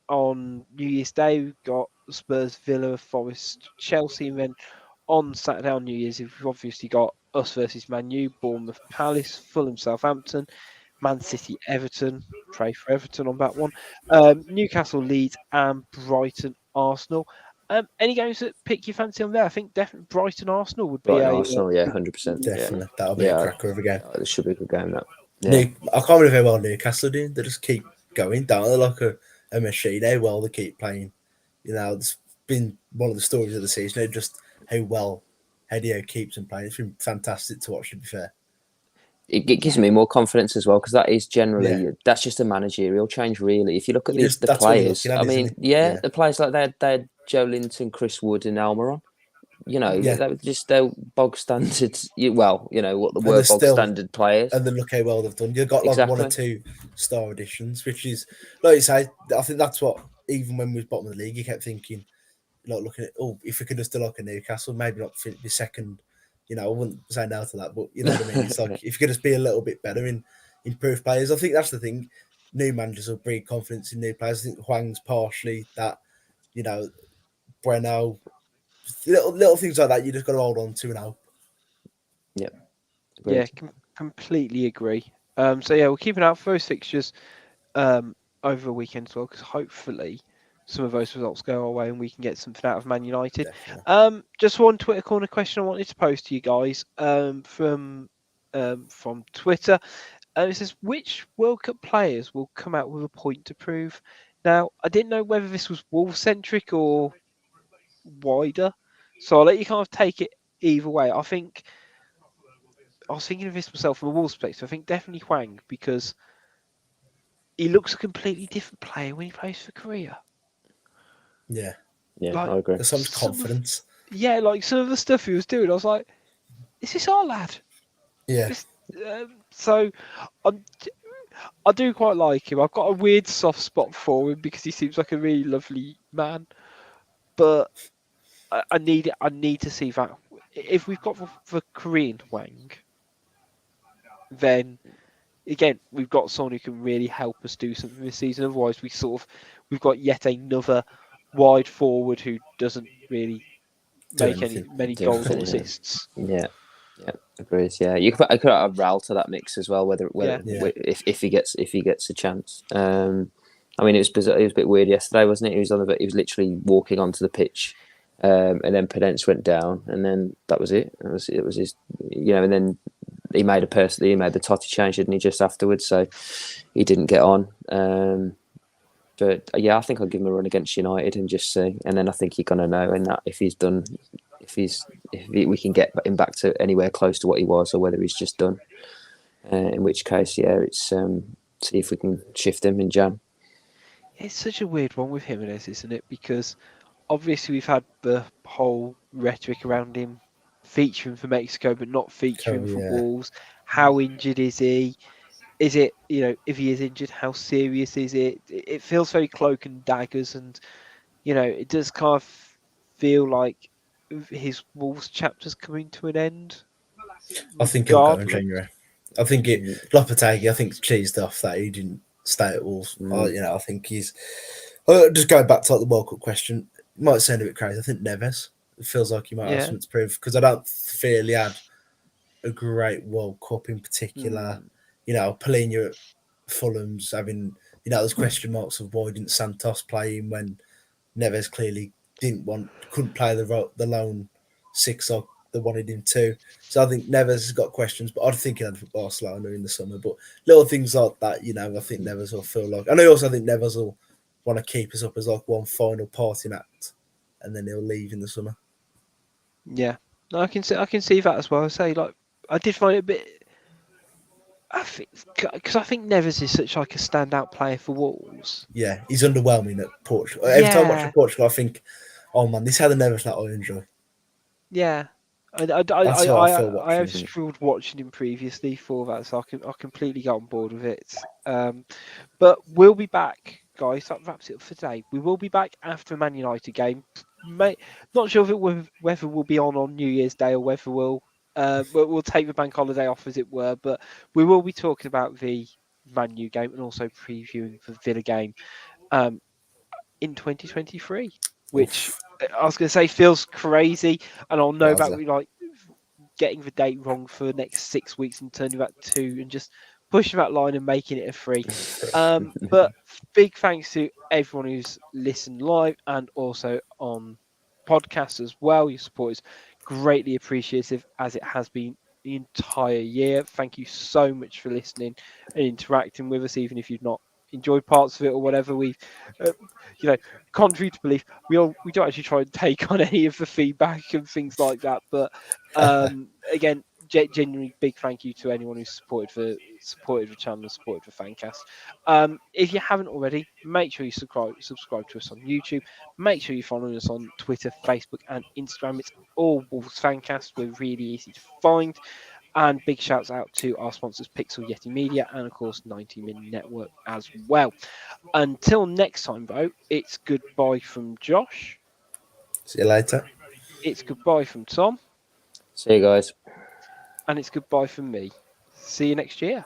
[SPEAKER 3] On New Year's Day, we've got Spurs, Villa, Forest, Chelsea, and then on Saturday on New Year's, we've obviously got us versus Man U, Bournemouth, Palace, Fulham, Southampton, Man City, Everton. Pray for Everton on that one. Newcastle, Leeds, and Brighton, Arsenal. Any games that pick your fancy on there? I think definitely Brighton, Arsenal would be
[SPEAKER 4] Arsenal, yeah, 100%.
[SPEAKER 5] Definitely, that'll be a cracker of a game.
[SPEAKER 4] It should be a good game. That.
[SPEAKER 5] Yeah. I can't believe how well Newcastle are doing. They just keep going down. They're like a machine. How well they keep playing. It's been one of the stories of the season. Just how well Hideo keeps them playing. It's been fantastic to watch, to be fair.
[SPEAKER 4] It gives me more confidence as well, because that is generally that's just a managerial change, really. If you look at the players, the players like they had Joe Linton, Chris Wood, and Almiron. They're bog standard. What the word bog standard players.
[SPEAKER 5] And then look how well they've done. You've got like 1 or 2 star additions, which is like you say. I think that's what, even when we was bottom of the league, you kept thinking, looking at if we could just do like a Newcastle, maybe not be second. I wouldn't say no to that, but you know what I mean. It's like if you could just be a little bit better in improved players. I think that's the thing. new managers will breed confidence in new players. I think Huang's partially that, you know, Bueno, little things like that. You just got to hold on to and hope.
[SPEAKER 4] Yeah.
[SPEAKER 3] Yeah, completely agree. So yeah, we'll keep an eye out for those fixtures over the weekend as well, because hopefully some of those results go our way and we can get something out of Man United.
[SPEAKER 5] Definitely.
[SPEAKER 3] Just one Twitter corner question I wanted to pose to you guys from Twitter. It says, which World Cup players will come out with a point to prove? Now, I didn't know whether this was Wolves centric or wider, so I'll let you kind of take it either way. I was thinking of this myself from a Wolves perspective. I think definitely Huang, because he looks a completely different player when he plays for Korea.
[SPEAKER 5] Yeah.
[SPEAKER 4] Yeah,
[SPEAKER 3] Like,
[SPEAKER 4] I agree.
[SPEAKER 5] There's so much confidence.
[SPEAKER 3] Like some of the stuff he was doing, I was like, is this our lad?
[SPEAKER 5] Yeah.
[SPEAKER 3] So I do quite like him. I've got a weird soft spot for him because he seems like a really lovely man. But I need to see that. If we've got the Korean Wang, then again we've got someone who can really help us do something this season. Otherwise, we've got yet another wide forward who doesn't really make many goals or assists.
[SPEAKER 4] Yeah, agrees. Yeah, I could add Ral to that mix as well. Whether if he gets a chance. I mean, it was bizarre, it was a bit weird yesterday, wasn't it? He was literally walking onto the pitch, and then Pedence went down, and then that was it. It was his, and then he made the Totti change, didn't he, just afterwards? So he didn't get on. But yeah, I think I'll give him a run against United and just see, and then I think you're gonna know, and that if we can get him back to anywhere close to what he was, or whether he's just done. In which case, it's see if we can shift him in Jan.
[SPEAKER 3] It's such a weird one with Jimenez, isn't it? Because obviously we've had the whole rhetoric around him featuring for Mexico, but not featuring for Wolves. How injured is he? Is it, if he is injured, how serious is it? It feels very cloak and daggers, and it does kind of feel like his Wolves chapter's coming to an end.
[SPEAKER 5] I think he'll go in January. I think Lopetegui, I think, cheesed off that he didn't stay at Wolves. I think he's just going back to the World Cup question. It might sound a bit crazy. I think Neves. It feels like he might have something to prove, because I don't feel he had a great World Cup in particular. Polina at Fulham's having, there's question marks of why didn't Santos play him when Neves clearly couldn't play the lone six or they wanted him to. So I think Neves has got questions, but I think he'll have for Barcelona in the summer. But little things like that, I think Neves will feel like, and I also think Neves will want to keep us up as like one final parting act, and then he'll leave in the summer.
[SPEAKER 3] Yeah, no, I can see that as well. I say, like, I did find it a bit. I think Neves is such like a standout player for Wolves.
[SPEAKER 5] Yeah, he's underwhelming at Portugal. Every time I watch Portugal, I think, oh man, this is how the Neves that I enjoy.
[SPEAKER 3] Yeah, I have struggled watching him previously for that, so I completely get on board with it. But we'll be back, guys. That wraps it up for today. We will be back after a Man United game. Not sure whether we'll be on New Year's Day or whether we'll take the bank holiday off, as it were. But we will be talking about the Man U game and also previewing the Villa game in 2023, which I was going to say feels crazy, and I'll know about getting the date wrong for the next 6 weeks and turning that 2 and just pushing that line and making it a 3. But big thanks to everyone who's listened live and also on podcasts as well. Your support is greatly appreciative, as it has been the entire year. Thank you so much for listening and interacting with us, even if you've not enjoyed parts of it or whatever. We've contrary to belief, we don't actually try and take on any of the feedback and things like that, but again, genuinely big thank you to anyone who's supported the channel and supported the Fancast. If you haven't already, make sure you subscribe to us on YouTube. Make sure you follow us on Twitter, Facebook and Instagram. It's all Wolves Fancast. We're really easy to find. And big shouts out to our sponsors, Pixel Yeti Media, and of course 90 Min Network as well. Until next time, though, it's goodbye from Josh.
[SPEAKER 5] See you later.
[SPEAKER 3] It's goodbye from Tom.
[SPEAKER 4] See you guys.
[SPEAKER 3] And it's goodbye from me. See you next year.